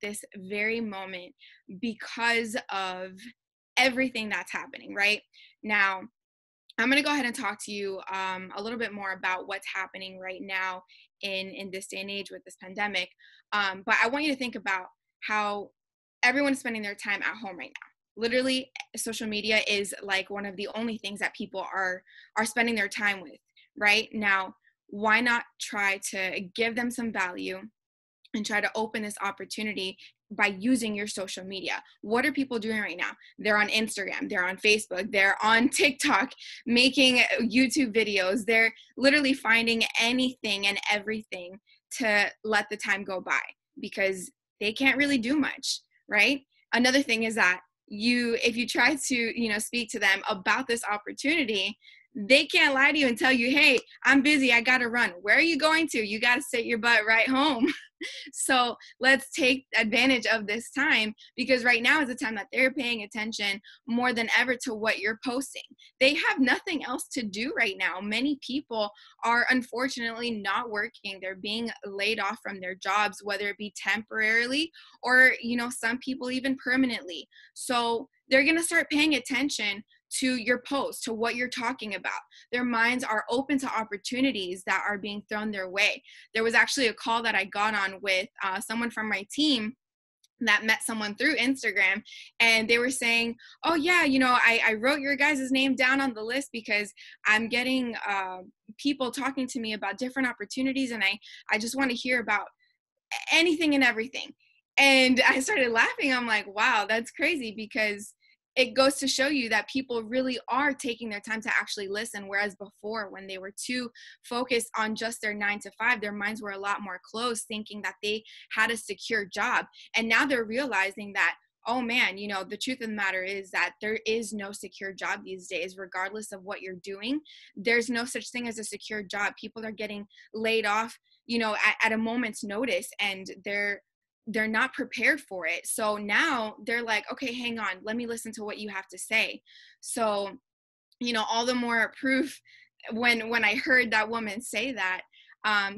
this very moment because of everything that's happening right now. I'm going to go ahead and talk to you a little bit more about what's happening right now in this day and age with this pandemic. But I want you to think about how everyone is spending their time at home right now. Literally, social media is like one of the only things that people are spending their time with right now. Why not try to give them some value and try to open this opportunity by using your social media? What are people doing right now? They're on Instagram, they're on Facebook, they're on TikTok, making YouTube videos. They're literally finding anything and everything to let the time go by because they can't really do much, right? Another thing is that if you try to, speak to them about this opportunity, they can't lie to you and tell you, hey, I'm busy, I gotta run. Where are you going to? You gotta sit your butt right home. So let's take advantage of this time because right now is the time that they're paying attention more than ever to what you're posting. They have nothing else to do right now. Many people are unfortunately not working. They're being laid off from their jobs, whether it be temporarily or, some people even permanently. So they're going to start paying attention to your post, to what you're talking about. Their minds are open to opportunities that are being thrown their way. There was actually a call that I got on with someone from my team that met someone through Instagram, and they were saying, oh yeah, I wrote your guys' name down on the list because I'm getting people talking to me about different opportunities, and I just want to hear about anything and everything. And I started laughing. I'm like, wow, that's crazy, because it goes to show you that people really are taking their time to actually listen. Whereas before, when they were too focused on just their 9 to 5, their minds were a lot more closed, thinking that they had a secure job. And now they're realizing that, oh man, the truth of the matter is that there is no secure job these days, regardless of what you're doing. There's no such thing as a secure job. People are getting laid off, at a moment's notice, and they're not prepared for it. So now they're like, okay, hang on, let me listen to what you have to say. So, all the more proof when I heard that woman say that.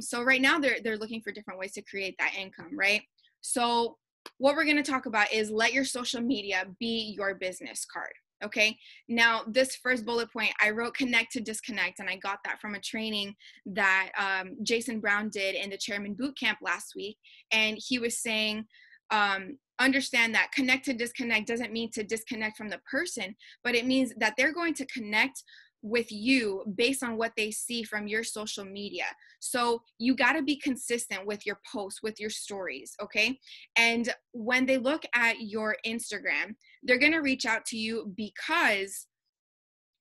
So right now they're looking for different ways to create that income, right? So what we're going to talk about is let your social media be your business card. Okay. Now, this first bullet point, I wrote connect to disconnect, and I got that from a training that Jason Brown did in the Chairman Bootcamp last week. And he was saying, understand that connect to disconnect doesn't mean to disconnect from the person, but it means that they're going to connect with you based on what they see from your social media. So you got to be consistent with your posts, with your stories, okay? And when they look at your Instagram, they're going to reach out to you because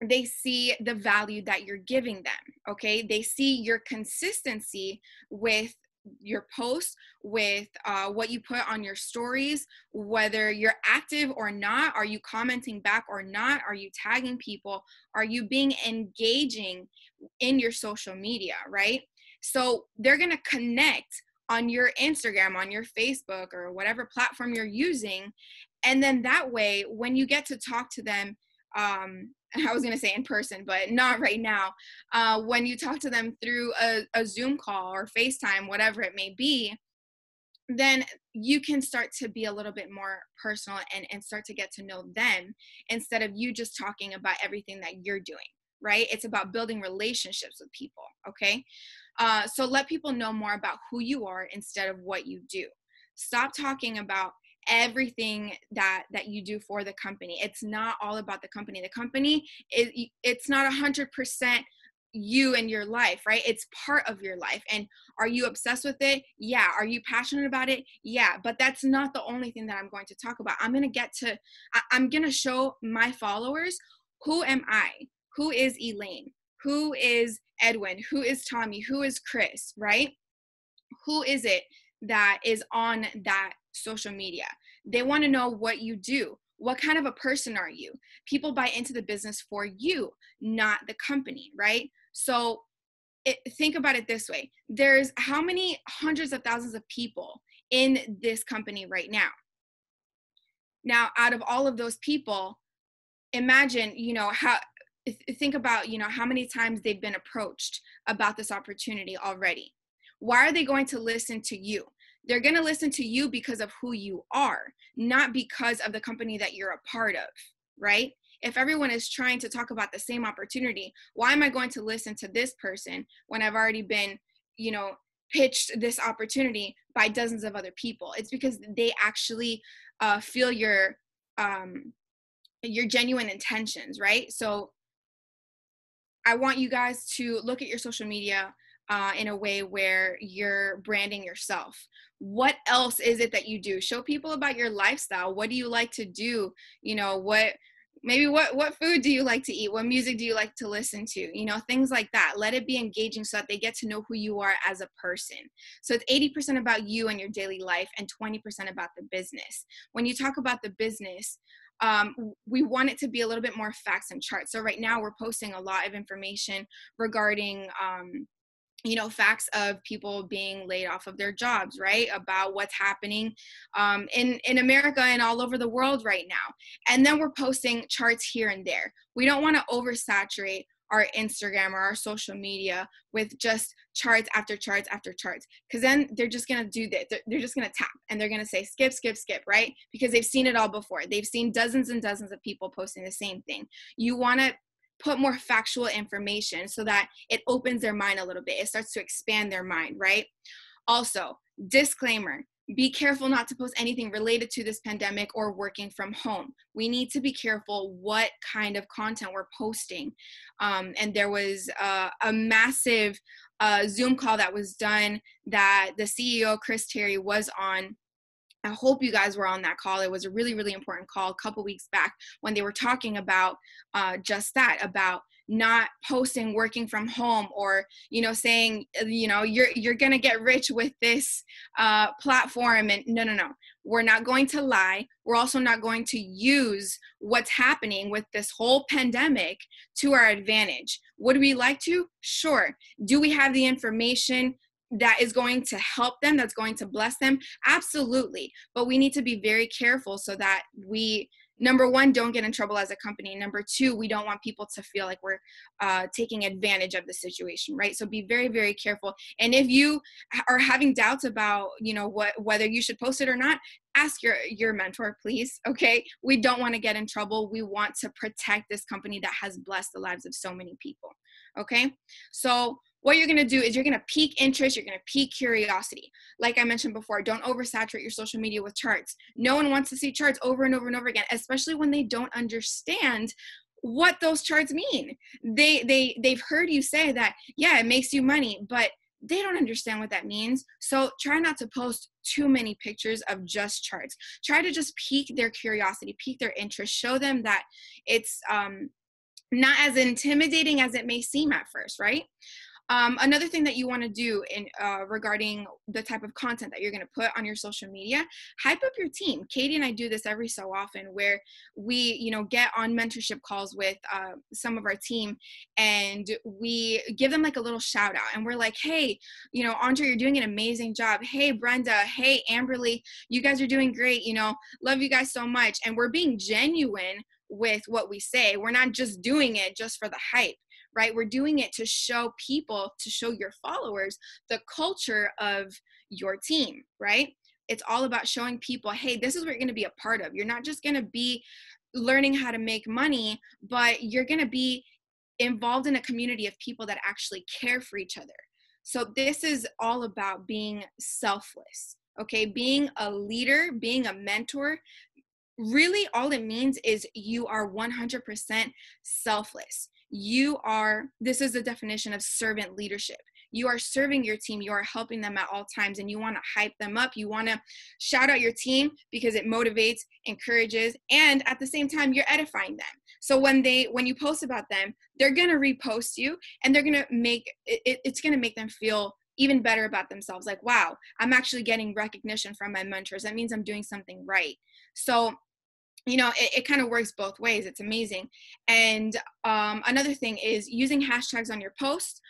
they see the value that you're giving them, okay? They see your consistency with your posts, with what you put on your stories, whether you're active or not. Are you commenting back or not? Are you tagging people? Are you being engaging in your social media, right? So they're going to connect on your Instagram, on your Facebook, or whatever platform you're using. And then that way, when you get to talk to them, I was going to say in person, but not right now. When you talk to them through a Zoom call or FaceTime, whatever it may be, then you can start to be a little bit more personal and start to get to know them instead of you just talking about everything that you're doing, right? It's about building relationships with people, okay? So let people know more about who you are instead of what you do. Stop talking about everything that you do for the company. It's not all about the company. The company it's not 100% you and your life, right? It's part of your life. And are you obsessed with it? Yeah. Are you passionate about it? Yeah. But that's not the only thing that I'm going to talk about. I'm going to show my followers, who am I? Who is Elaine? Who is Edwin? Who is Tommy? Who is Chris, right? Who is it that is on that social media? They want to know what you do. What kind of a person are you? People buy into the business for you, not the company, right? So think about it this way. There's how many hundreds of thousands of people in this company right now? Now, out of all of those people, imagine, think about, how many times they've been approached about this opportunity already. Why are they going to listen to you? They're going to listen to you because of who you are, not because of the company that you're a part of, right? If everyone is trying to talk about the same opportunity, why am I going to listen to this person when I've already been, pitched this opportunity by dozens of other people? It's because they actually feel your genuine intentions, right? So I want you guys to look at your social media in a way where you're branding yourself. What else is it that you do? Show people about your lifestyle. What do you like to do? What food do you like to eat? What music do you like to listen to? Things like that. Let it be engaging so that they get to know who you are as a person. So it's 80% about you and your daily life and 20% about the business. When you talk about the business, we want it to be a little bit more facts and charts. So right now we're posting a lot of information regarding facts of people being laid off of their jobs, right? About what's happening in America and all over the world right now. And then we're posting charts here and there. We don't want to oversaturate our Instagram or our social media with just charts after charts after charts, because then they're just going to do this. They're just going to tap and they're going to say skip, skip, skip, right? Because they've seen it all before. They've seen dozens and dozens of people posting the same thing. You want to put more factual information so that it opens their mind a little bit. It starts to expand their mind, right? Also, disclaimer, be careful not to post anything related to this pandemic or working from home. We need to be careful what kind of content we're posting. And there was a massive Zoom call that was done that the CEO, Chris Terry, was on. I hope you guys were on that call. It was a really, really important call a couple weeks back when they were talking about just that, about not posting working from home or, saying, you're going to get rich with this platform. And no. We're not going to lie. We're also not going to use what's happening with this whole pandemic to our advantage. Would we like to? Sure. Do we have the information that is going to help them, that's going to bless them? Absolutely. But we need to be very careful so that we, number one, don't get in trouble as a company. Number two, we don't want people to feel like we're taking advantage of the situation, right? So be very, very careful. And if you are having doubts about, whether you should post it or not, ask your mentor, please. Okay. We don't want to get in trouble. We want to protect this company that has blessed the lives of so many people. Okay. So what you're going to do is you're going to pique interest. You're going to pique curiosity. Like I mentioned before, don't oversaturate your social media with charts. No one wants to see charts over and over and over again, especially when they don't understand what those charts mean. They've heard you say that, yeah, it makes you money, but they don't understand what that means. So try not to post too many pictures of just charts. Try to just pique their curiosity, pique their interest, show them that it's not as intimidating as it may seem at first, right? Another thing that you want to do in regarding the type of content that you're going to put on your social media, hype up your team. Katie and I do this every so often where we, get on mentorship calls with some of our team and we give them like a little shout out and we're like, hey, Andre, you're doing an amazing job. Hey, Brenda. Hey, Amberly, you guys are doing great. Love you guys so much. And we're being genuine with what we say. We're not just doing it just for the hype. Right? We're doing it to show people, to show your followers the culture of your team, right? It's all about showing people, hey, this is what you're going to be a part of. You're not just going to be learning how to make money, but you're going to be involved in a community of people that actually care for each other. So this is all about being selfless, okay? Being a leader, being a mentor, really all it means is you are 100% selfless. This is the definition of servant leadership. You are serving your team. You are helping them at all times and you want to hype them up. You want to shout out your team because it motivates, encourages, and at the same time, you're edifying them. So when you post about them, they're going to repost you and they're going to it's going to make them feel even better about themselves. Like, wow, I'm actually getting recognition from my mentors. That means I'm doing something right. So it kind of works both ways. It's amazing. And another thing is using hashtags on your post,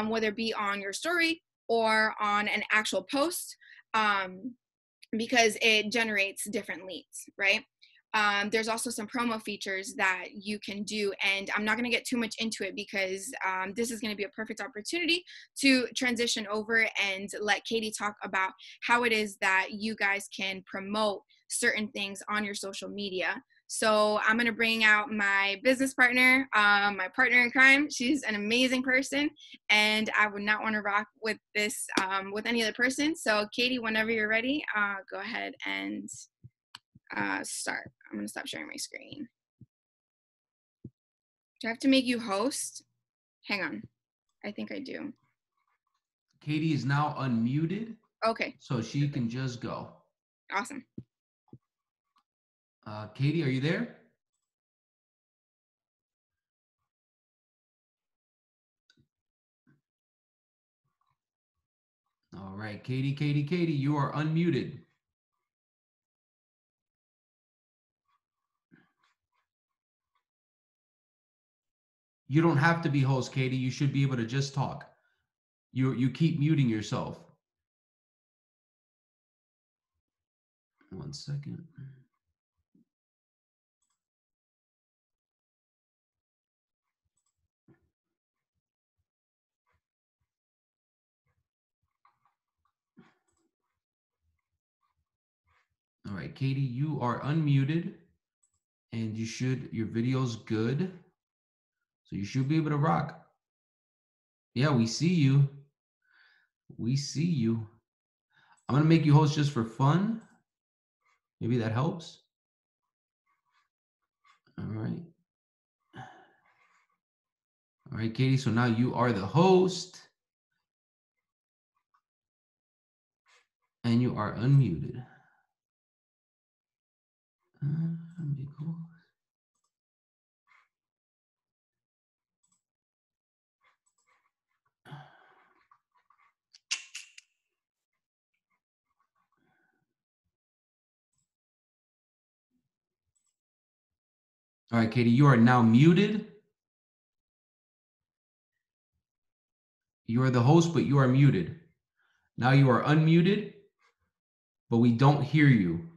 whether it be on your story or on an actual post, because it generates different leads, right? There's also some promo features that you can do, and I'm not going to get too much into it because this is going to be a perfect opportunity to transition over and let Katie talk about how it is that you guys can promote certain things on your social media. So I'm going to bring out my business partner, my partner in crime. She's an amazing person, and I would not want to rock with this with any other person. So Katie, whenever you're ready, go ahead and start. I'm going to stop sharing my screen. Do I have to make you host? Hang on. I think I do. Katie is now unmuted. Okay. So she can just go. Awesome. Katie, are you there? All right, Katie, you are unmuted. You don't have to be host, Katie. You should be able to just talk. You keep muting yourself. 1 second. All right, Katie, you are unmuted and your video's good. So you should be able to rock. Yeah, we see you. We see you. I'm going to make you host just for fun. Maybe that helps. All right. All right, Katie, so now you are the host. And you are unmuted. All right, Katie, you are now muted. You are the host, but you are muted. Now you are unmuted, but we don't hear you.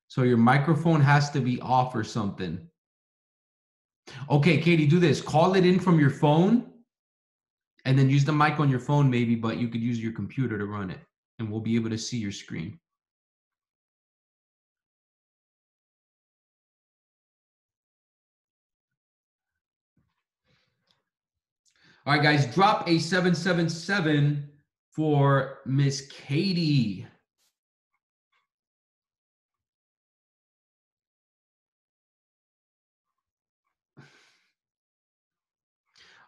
So your microphone has to be off or something. Okay, Katie, do this. Call it in from your phone and then use the mic on your phone maybe, but you could use your computer to run it and we'll be able to see your screen. All right, guys, drop a 777 for Miss Katie.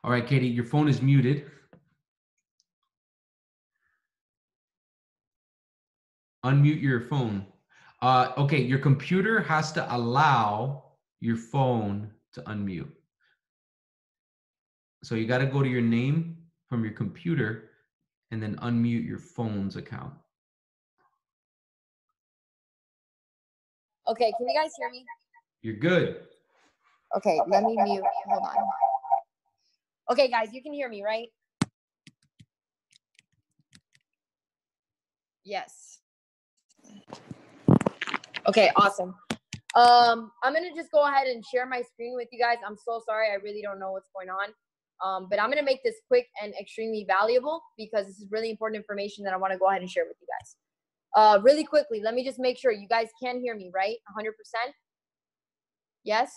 All right, Katie, your phone is muted. Unmute your phone. Okay, your computer has to allow your phone to unmute. So you got to go to your name from your computer and then unmute your phone's account. Okay, can you guys hear me? You're good. Okay, let me mute. Hold on. Okay, guys, you can hear me, right? Yes. Okay, awesome. I'm gonna just go ahead and share my screen with you guys. I'm so sorry, I really don't know what's going on. But I'm gonna make this quick and extremely valuable because this is really important information that I want to go ahead and share with you guys. Really quickly, let me just make sure you guys can hear me, right? 100%? Yes?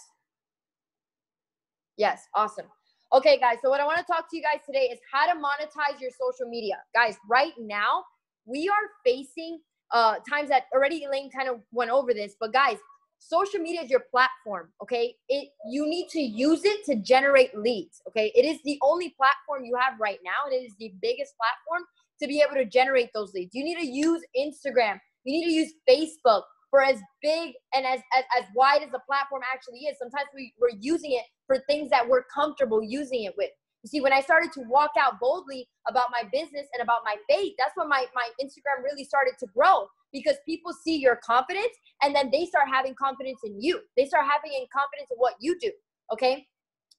Yes, awesome. Okay, guys, so what I want to talk to you guys today is how to monetize your social media. Guys, right now, we are facing times that already Elaine kind of went over this, but guys, social media is your platform, okay? You need to use it to generate leads, okay? It is the only platform you have right now, and it is the biggest platform to be able to generate those leads. You need to use Instagram. You need to use Facebook for as big and as wide as the platform actually is. Sometimes we're using it for things that we're comfortable using it with. You see, when I started to walk out boldly about my business and about my faith, that's when my Instagram really started to grow, because people see your confidence and then they start having confidence in you. They start having confidence in what you do, okay?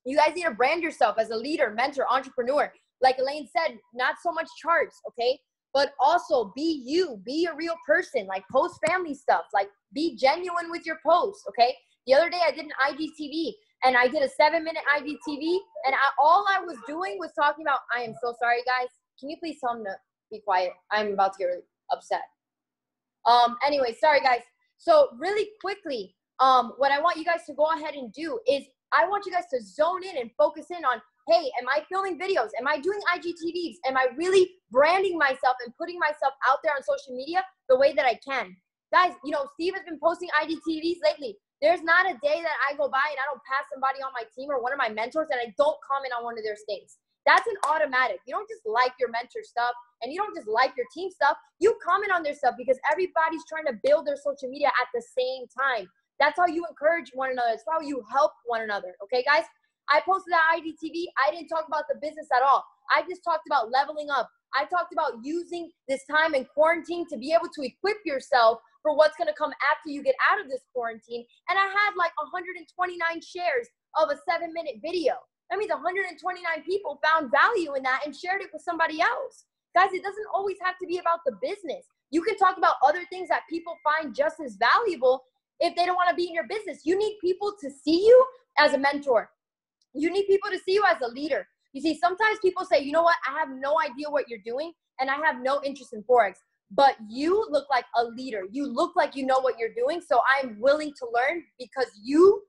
You guys need to brand yourself as a leader, mentor, entrepreneur. Like Elaine said, not so much charts, okay? but also be you, be a real person, like post family stuff, like be genuine with your posts, okay? The other day I did an IGTV and I did a 7-minute IGTV and all I was doing was talking about, I am so sorry guys. Can you please tell them to be quiet? I'm about to get really upset. Anyway, sorry guys. So really quickly, what I want you guys to go ahead and do is I want you guys to zone in and focus in on, hey, am I filming videos? Am I doing IGTVs? Am I really branding myself and putting myself out there on social media the way that I can? Guys, you know, Steve has been posting IGTVs lately. There's not a day that I go by and I don't pass somebody on my team or one of my mentors and I don't comment on one of their things. That's an automatic. You don't just like your mentor stuff and you don't just like your team stuff. You comment on their stuff because everybody's trying to build their social media at the same time. That's how you encourage one another. It's how you help one another. Okay, guys? I posted that IGTV. I didn't talk about the business at all. I just talked about leveling up. I talked about using this time in quarantine to be able to equip yourself for what's going to come after you get out of this quarantine. And I had like 129 shares of a 7-minute video. That means 129 people found value in that and shared it with somebody else. Guys, it doesn't always have to be about the business. You can talk about other things that people find just as valuable if they don't want to be in your business. You need people to see you as a mentor. You need people to see you as a leader. You see, sometimes people say, you know what, I have no idea what you're doing and I have no interest in Forex, but you look like a leader. You look like you know what you're doing. So I'm willing to learn because you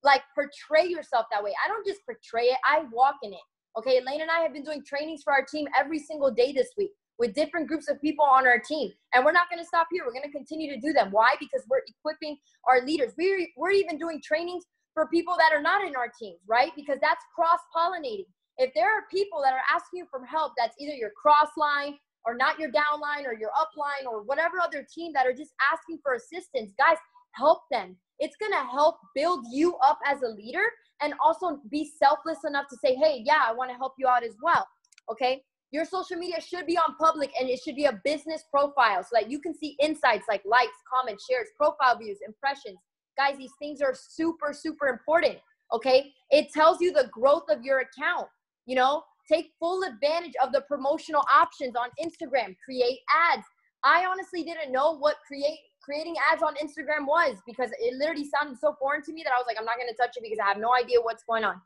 like portray yourself that way. I don't just portray it, I walk in it. Okay, Elaine and I have been doing trainings for our team every single day this week with different groups of people on our team. And we're not gonna stop here. We're gonna continue to do them. Why? Because we're equipping our leaders. We're even doing trainings for people that are not in our teams, right? Because that's cross-pollinating. If there are people that are asking you for help, that's either your cross line or not your downline or your upline or whatever other team that are just asking for assistance, guys, help them. It's gonna help build you up as a leader and also be selfless enough to say, hey, yeah, I wanna help you out as well, okay? Your social media should be on public and it should be a business profile so that you can see insights like likes, comments, shares, profile views, impressions. Guys, these things are super, super important, okay? It tells you the growth of your account, you know? Take full advantage of the promotional options on Instagram. Create ads. I honestly didn't know what creating ads on Instagram was because it literally sounded so foreign to me that I was like, I'm not going to touch it because I have no idea what's going on.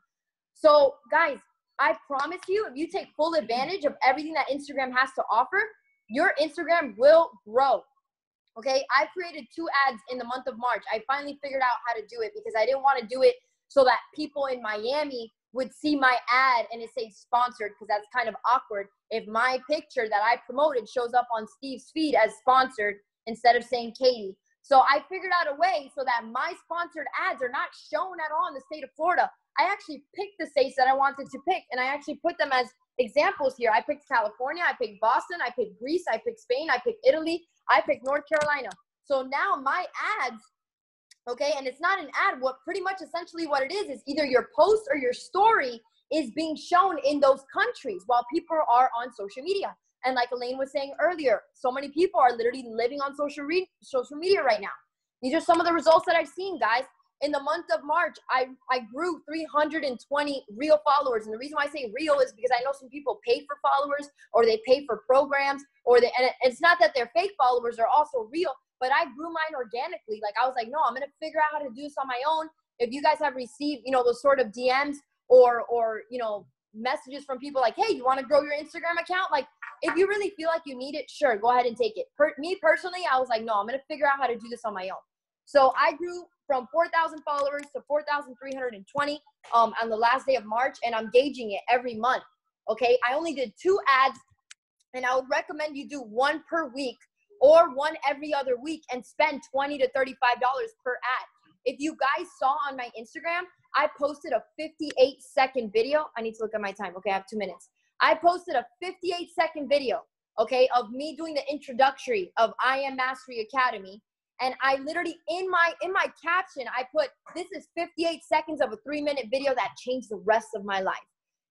So, guys, I promise you, if you take full advantage of everything that Instagram has to offer, your Instagram will grow. Okay, I created 2 ads in the month of March. I finally figured out how to do it because I didn't want to do it so that people in Miami would see my ad and it says sponsored because that's kind of awkward if my picture that I promoted shows up on Steve's feed as sponsored instead of saying Katie. So I figured out a way so that my sponsored ads are not shown at all in the state of Florida. I actually picked the states that I wanted to pick and I actually put them as examples here. I picked California, I picked Boston, I picked Greece, I picked Spain, I picked Italy, I picked North Carolina. So now my ads, okay, and it's not an ad, what pretty much essentially what it is either your post or your story is being shown in those countries while people are on social media. And like Elaine was saying earlier, so many people are literally living on social media right now. These are some of the results that I've seen, guys. In the month of March, I grew 320 real followers. And the reason why I say real is because I know some people pay for followers or they pay for programs and it's not that their fake followers are also real, but I grew mine organically. Like I was like, no, I'm going to figure out how to do this on my own. If you guys have received, you know, those sort of DMs or, you know, messages from people like, hey, you want to grow your Instagram account? Like, if you really feel like you need it, sure, go ahead and take it. Me personally, I was like, no, I'm going to figure out how to do this on my own. So I grew from 4,000 followers to 4,320 on the last day of March, and I'm gauging it every month, okay? I only did 2 ads, and I would recommend you do 1 per week or 1 every other week and spend $20 to $35 per ad. If you guys saw on my Instagram, I posted a 58-second video. I need to look at my time. Okay, I have 2 minutes. I posted a 58-second video, okay, of me doing the introductory of I Am Mastery Academy. And I literally, in my caption, I put, this is 58 seconds of a 3-minute video that changed the rest of my life.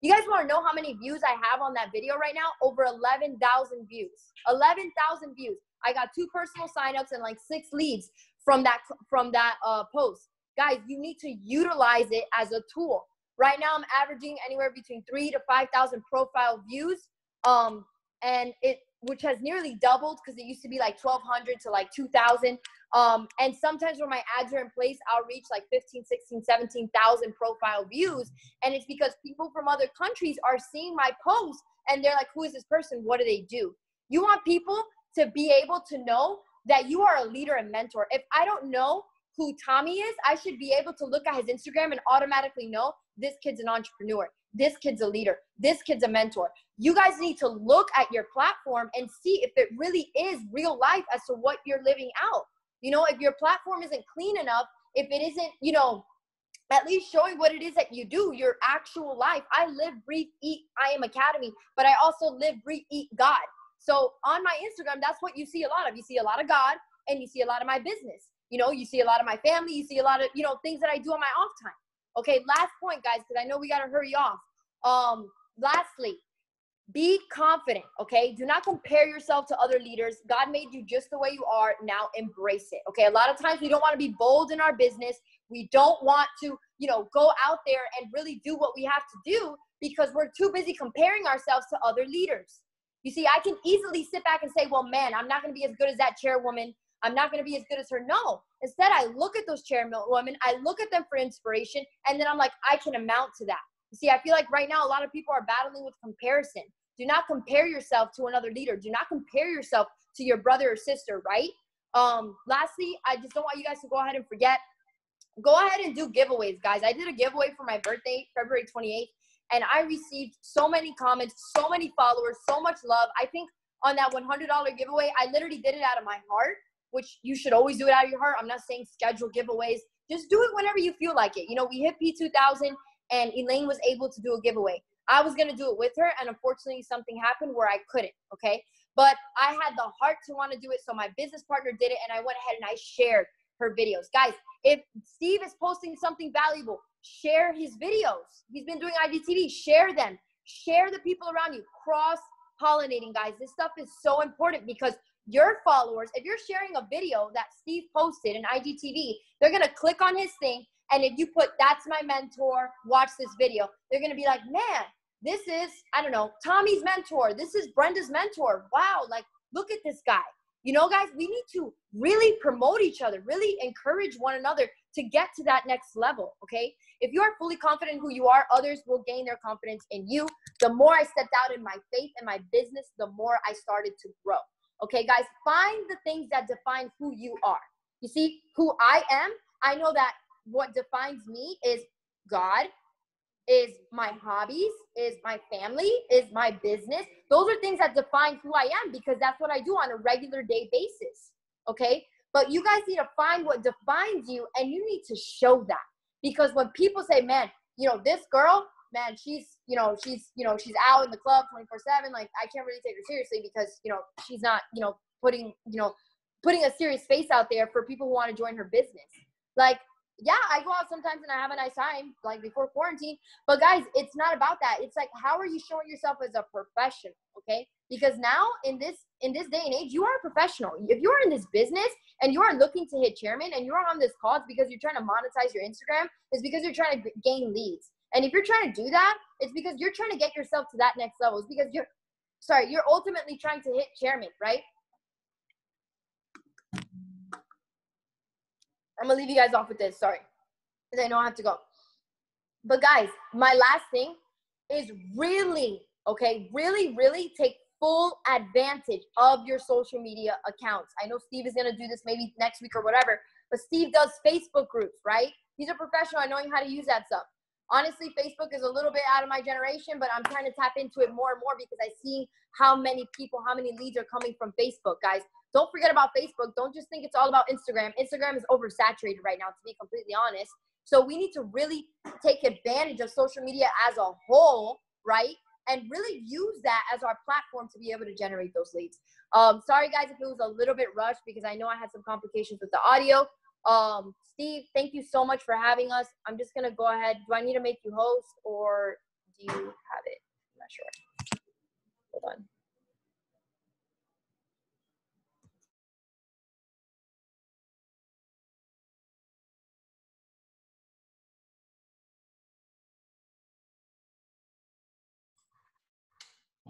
You guys want to know how many views I have on that video right now? Over 11,000 views. 11,000 views. I got 2 personal signups and like 6 leads from that post. Guys, you need to utilize it as a tool. Right now, I'm averaging anywhere between 3,000 to 5,000 profile views. And which has nearly doubled because it used to be like 1,200 to like 2,000. And sometimes when my ads are in place, I'll reach like 15, 16, 17,000 profile views. And it's because people from other countries are seeing my posts and they're like, who is this person? What do they do? You want people to be able to know that you are a leader and mentor. If I don't know who Tommy is, I should be able to look at his Instagram and automatically know this kid's an entrepreneur. This kid's a leader. This kid's a mentor. You guys need to look at your platform and see if it really is real life as to what you're living out. You know, if your platform isn't clean enough, if it isn't, you know, at least showing what it is that you do, your actual life. I live, breathe, eat, I am Academy, but I also live, breathe, eat God. So on my Instagram, that's what you see a lot of. You see a lot of God and you see a lot of my business. You know, you see a lot of my family. You see a lot of, you know, things that I do on my off time. Okay, last point, guys, because I know we got to hurry off. Lastly, be confident, okay? Do not compare yourself to other leaders. God made you just the way you are. Now embrace it, okay? A lot of times we don't want to be bold in our business. We don't want to, you know, go out there and really do what we have to do because we're too busy comparing ourselves to other leaders. You see, I can easily sit back and say, well, man, I'm not going to be as good as that chairwoman. I'm not going to be as good as her. No. Instead, I look at those chairwomen. I look at them for inspiration. And then I'm like, I can amount to that. You see, I feel like right now, a lot of people are battling with comparison. Do not compare yourself to another leader. Do not compare yourself to your brother or sister, right? Lastly, I just don't want you guys to go ahead and forget. Go ahead and do giveaways, guys. I did a giveaway for my birthday, February 28th, and I received so many comments, so many followers, so much love. I think on that $100 giveaway, I literally did it out of my heart, which you should always do it out of your heart. I'm not saying schedule giveaways. Just do it whenever you feel like it. You know, we hit P2000 and Elaine was able to do a giveaway. I was going to do it with her, and unfortunately something happened where I couldn't, okay? But I had the heart to want to do it, so my business partner did it, and I went ahead and I shared her videos. Guys, if Steve is posting something valuable, share his videos. He's been doing IGTV. Share them. Share the people around you. Cross-pollinating, guys. This stuff is so important because your followers, if you're sharing a video that Steve posted in IGTV, they're going to click on his thing, and if you put, that's my mentor, watch this video, they're going to be like, man, this is, I don't know, Tommy's mentor. This is Brenda's mentor. Wow, like, look at this guy. You know, guys, we need to really promote each other, really encourage one another to get to that next level, okay? If you are fully confident in who you are, others will gain their confidence in you. The more I stepped out in my faith and my business, the more I started to grow. Okay, guys, find the things that define who you are. You see, who I am, I know that what defines me is God, is my hobbies, is my family, is my business. Those are things that define who I am because that's what I do on a regular day basis, okay? But you guys need to find what defines you and you need to show that. Because when people say, man, you know, this girl, man, she's out in the club 24/7, like I can't really take her seriously because, you know, she's not, you know, putting a serious face out there for people who want to join her business. Like, yeah, I go out sometimes and I have a nice time, like before quarantine. But guys, it's not about that. It's like, how are you showing yourself as a professional, okay? Because now in this day and age, you are a professional. If you are in this business and you are looking to hit chairman and you are on this call, it's because you're trying to monetize your Instagram. It's because you're trying to gain leads. And if you're trying to do that, it's because you're trying to get yourself to that next level. It's because you're ultimately trying to hit chairman, right? I'm going to leave you guys off with this. Sorry. Because I know I have to go. But guys, my last thing is really, okay, really take full advantage of your social media accounts. I know Steve is going to do this maybe next week or whatever, but Steve does Facebook groups, right? He's a professional at knowing how to use that stuff. Honestly, Facebook is a little bit out of my generation, but I'm trying to tap into it more and more because I see how many people, how many leads are coming from Facebook, guys. Don't forget about Facebook. Don't just think it's all about Instagram. Instagram is oversaturated right now, to be completely honest. So we need to really take advantage of social media as a whole, right? And really use that as our platform to be able to generate those leads. Sorry, guys, if it was a little bit rushed because I know I had some complications with the audio. Steve, thank you so much for having us. I'm just going to go ahead. Do I need to make you host or do you have it? I'm not sure. Hold on.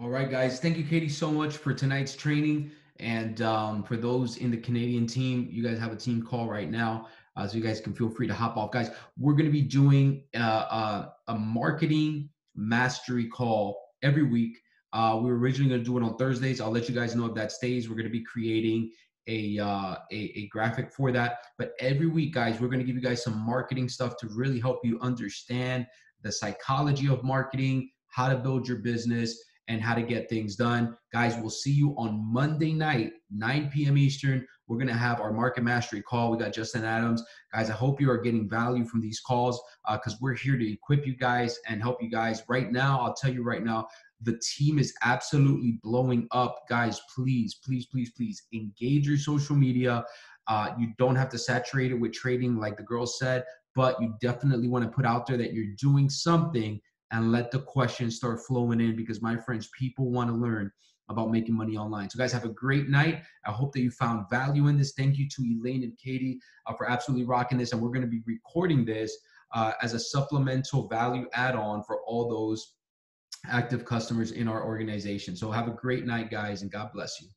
All right, guys. Thank you, Katie, so much for tonight's training. And for those in the Canadian team, you guys have a team call right now. So you guys can feel free to hop off. Guys, we're going to be doing a marketing mastery call every week. We were originally going to do it on Thursdays. I'll let you guys know if that stays. We're going to be creating a graphic for that. But every week, guys, we're going to give you guys some marketing stuff to really help you understand the psychology of marketing, how to build your business, and how to get things done. Guys, we'll see you on Monday night, 9 p.m. Eastern. We're going to have our market mastery call. We got Justin Adams. Guys, I hope you are getting value from these calls because we're here to equip you guys and help you guys. Right now, I'll tell you right now, the team is absolutely blowing up. Guys, please, please, please, please engage your social media. You don't have to saturate it with trading like the girl said, but you definitely want to put out there that you're doing something and let the questions start flowing in because, my friends, people want to learn about making money online. So, guys, have a great night. I hope that you found value in this. Thank you to Elaine and Katie for absolutely rocking this. And we're going to be recording this as a supplemental value add-on for all those active customers in our organization. So have a great night, guys, and God bless you.